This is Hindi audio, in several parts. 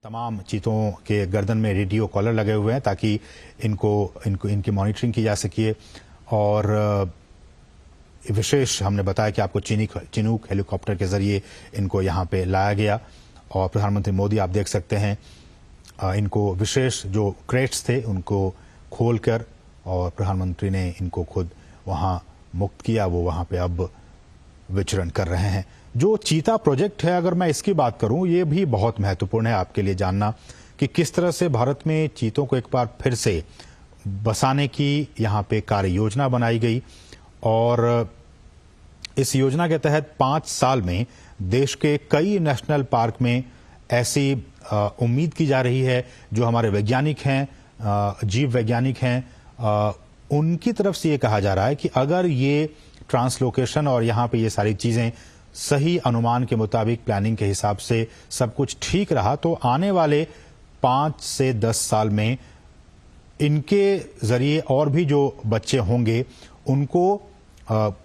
तमाम चीतों के गर्दन में रेडियो कॉलर लगे हुए हैं ताकि इनकी मॉनिटरिंग की जा सके। और विशेष हमने बताया कि आपको चिनूक हेलीकॉप्टर के जरिए इनको यहाँ पे लाया गया। और प्रधानमंत्री मोदी आप देख सकते हैं इनको विशेष जो क्रेट्स थे उनको खोलकर और प्रधानमंत्री ने इनको खुद वहाँ मुक्त किया। वो वहाँ पे अब विचरण कर रहे हैं। जो चीता प्रोजेक्ट है, अगर मैं इसकी बात करूं, ये भी बहुत महत्वपूर्ण है आपके लिए जानना कि किस तरह से भारत में चीतों को एक बार फिर से बसाने की यहाँ पे कार्य योजना बनाई गई। और इस योजना के तहत 5 साल में देश के कई नेशनल पार्क में ऐसी उम्मीद की जा रही है, जो हमारे वैज्ञानिक हैं, जीव वैज्ञानिक हैं, उनकी तरफ से ये कहा जा रहा है कि अगर ये ट्रांसलोकेशन और यहाँ पे ये सारी चीजें सही अनुमान के मुताबिक प्लानिंग के हिसाब से सब कुछ ठीक रहा तो आने वाले 5 से 10 साल में इनके जरिए और भी जो बच्चे होंगे उनको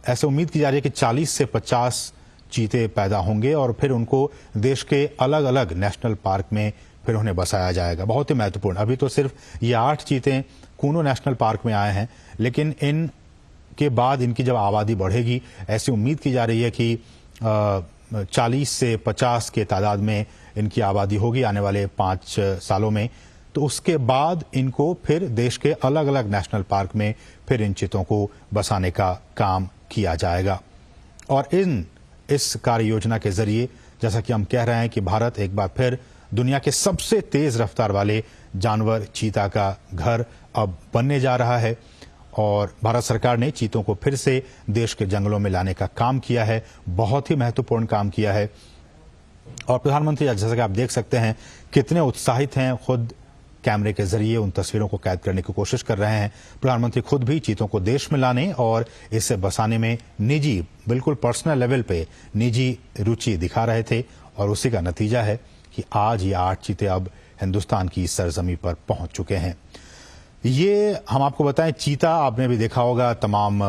ऐसे उम्मीद की जा रही है कि 40 से 50 चीते पैदा होंगे और फिर उनको देश के अलग अलग नेशनल पार्क में फिर उन्हें बसाया जाएगा। बहुत ही महत्वपूर्ण। अभी तो सिर्फ ये 8 चीते कूनो नेशनल पार्क में आए हैं, लेकिन इन के बाद इनकी जब आबादी बढ़ेगी, ऐसी उम्मीद की जा रही है कि 40 से 50 के तादाद में इनकी आबादी होगी आने वाले 5 सालों में। तो उसके बाद इनको फिर देश के अलग अलग नेशनल पार्क में फिर इन चीतों को बसाने का काम किया जाएगा। और इस कार्य योजना के जरिए जैसा कि हम कह रहे हैं कि भारत एक बार फिर दुनिया के सबसे तेज रफ्तार वाले जानवर चीता का घर अब बनने जा रहा है। और भारत सरकार ने चीतों को फिर से देश के जंगलों में लाने का काम किया है, बहुत ही महत्वपूर्ण काम किया है। और प्रधानमंत्री जैसा कि आप देख सकते हैं कितने उत्साहित हैं, खुद कैमरे के जरिए उन तस्वीरों को कैद करने की कोशिश कर रहे हैं। प्रधानमंत्री खुद भी चीतों को देश में लाने और इसे बसाने में निजी, बिल्कुल पर्सनल लेवल पे निजी रुचि दिखा रहे थे। और उसी का नतीजा है कि आज ये 8 चीते अब हिंदुस्तान की सरजमी पर पहुंच चुके हैं। ये हम आपको बताएं, चीता आपने भी देखा होगा तमाम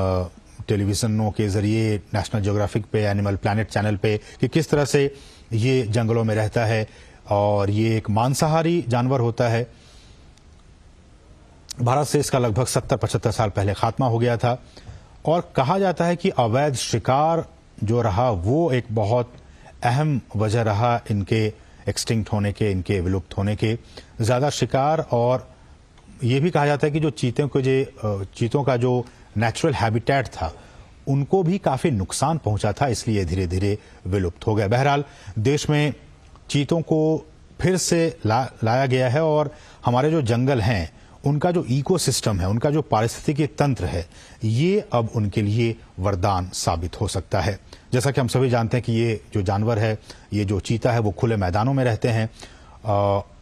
टेलीविजनों के जरिए, नेशनल ज्योग्राफिक पे, एनिमल प्लैनेट चैनल पे, कि किस तरह से ये जंगलों में रहता है। और ये एक मांसाहारी जानवर होता है। भारत से इसका लगभग 70-75 साल पहले खात्मा हो गया था। और कहा जाता है कि अवैध शिकार जो रहा वो एक बहुत अहम वजह रहा इनके एक्सटिंक्ट होने के, इनके विलुप्त होने के। ज्यादा शिकार, और ये भी कहा जाता है कि जो चीतों का जो नेचुरल हैबिटेट था उनको भी काफी नुकसान पहुंचा था, इसलिए धीरे धीरे विलुप्त हो गया। बहरहाल देश में चीतों को फिर से लाया गया है और हमारे जो जंगल हैं उनका जो इकोसिस्टम है, उनका जो पारिस्थितिकी तंत्र है, ये अब उनके लिए वरदान साबित हो सकता है। जैसा कि हम सभी जानते हैं कि ये जो जानवर है, ये जो चीता है, वो खुले मैदानों में रहते हैं।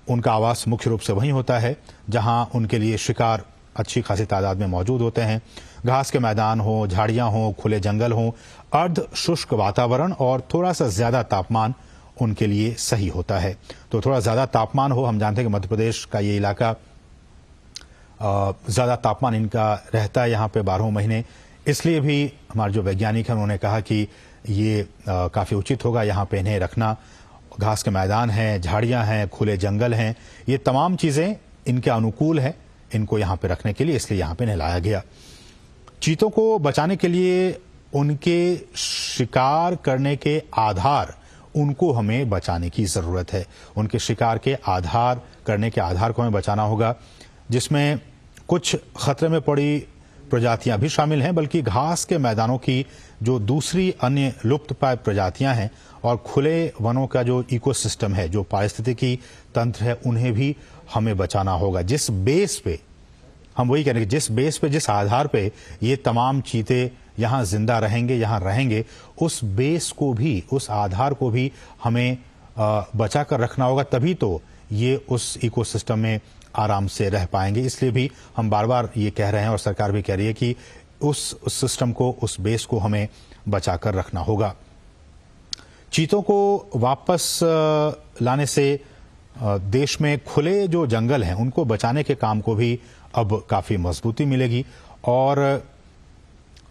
उनका आवास मुख्य रूप से वहीं होता है जहां उनके लिए शिकार अच्छी खासी तादाद में मौजूद होते हैं। घास के मैदान हो, झाड़ियां हो, खुले जंगल हो, अर्ध शुष्क वातावरण और थोड़ा सा ज्यादा तापमान उनके लिए सही होता है। तो थोड़ा ज्यादा तापमान हो, हम जानते हैं कि मध्य प्रदेश का ये इलाका ज्यादा तापमान इनका रहता है यहाँ पे 12 महीने। इसलिए भी हमारे जो वैज्ञानिक हैं उन्होंने कहा कि ये काफी उचित होगा यहाँ पे इन्हें रखना। घास के मैदान हैं, झाड़ियां हैं, खुले जंगल हैं, ये तमाम चीजें इनके अनुकूल है इनको यहाँ पे रखने के लिए, इसलिए यहाँ पे इन्हें लाया गया। चीतों को बचाने के लिए उनके शिकार करने के आधार, उनको हमें बचाने की जरूरत है। उनके शिकार के आधार करने के आधार को हमें बचाना होगा, जिसमें कुछ खतरे में पड़ी प्रजातियां भी शामिल हैं, बल्कि घास के मैदानों की जो दूसरी अन्य लुप्त प्राय प्रजातियां हैं और खुले वनों का जो इकोसिस्टम है, जो पारिस्थितिकी तंत्र है, उन्हें भी हमें बचाना होगा। जिस बेस पे हम वही कह रहे हैं, जिस बेस पे, जिस आधार पे ये तमाम चीते यहाँ जिंदा रहेंगे, यहाँ रहेंगे, उस बेस को भी, उस आधार को भी हमें बचा कर रखना होगा। तभी तो ये उस इकोसिस्टम में आराम से रह पाएंगे। इसलिए भी हम बार बार ये कह रहे हैं और सरकार भी कह रही है कि उस सिस्टम को, उस बेस को हमें बचा कर रखना होगा। चीतों को वापस लाने से देश में खुले जो जंगल हैं उनको बचाने के काम को भी अब काफी मजबूती मिलेगी। और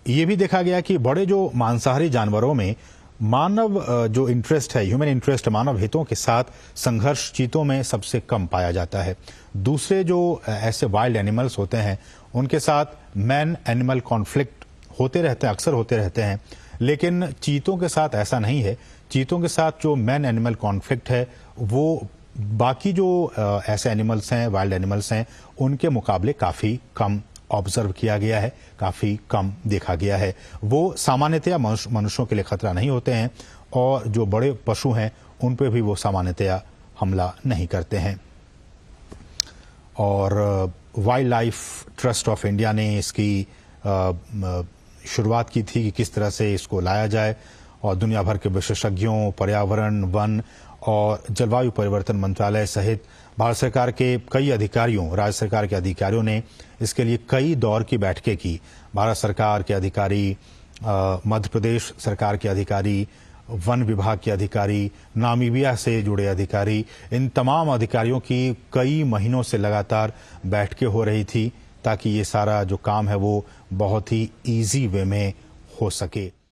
ये भी देखा गया कि बड़े जो मांसाहारी जानवरों में मानव जो इंटरेस्ट है, ह्यूमन इंटरेस्ट, मानव हितों के साथ संघर्ष चीतों में सबसे कम पाया जाता है। दूसरे जो ऐसे वाइल्ड एनिमल्स होते हैं उनके साथ मैन एनिमल कॉन्फ्लिक्ट होते रहते हैं, अक्सर होते रहते हैं, लेकिन चीतों के साथ ऐसा नहीं है। चीतों के साथ जो मैन एनिमल कॉन्फ्लिक्ट है वो बाकी जो ऐसे एनिमल्स हैं, वाइल्ड एनिमल्स हैं, उनके मुकाबले काफ़ी कम ऑब्जर्व किया गया है, काफ़ी कम देखा गया है। वो सामान्यतया मनुष्यों के लिए खतरा नहीं होते हैं और जो बड़े पशु हैं उन पे भी वो सामान्यतया हमला नहीं करते हैं। और wild life trust of India ने इसकी शुरुआत की थी कि किस तरह से इसको लाया जाए, और दुनिया भर के विशेषज्ञों, पर्यावरण, वन और जलवायु परिवर्तन मंत्रालय सहित भारत सरकार के कई अधिकारियों, राज्य सरकार के अधिकारियों ने इसके लिए कई दौर की बैठकें की। भारत सरकार के अधिकारी, मध्य प्रदेश सरकार के अधिकारी, वन विभाग के अधिकारी, नामीबिया से जुड़े अधिकारी, इन तमाम अधिकारियों की कई महीनों से लगातार बैठकें हो रही थी ताकि ये सारा जो काम है वो बहुत ही ईजी वे में हो सके।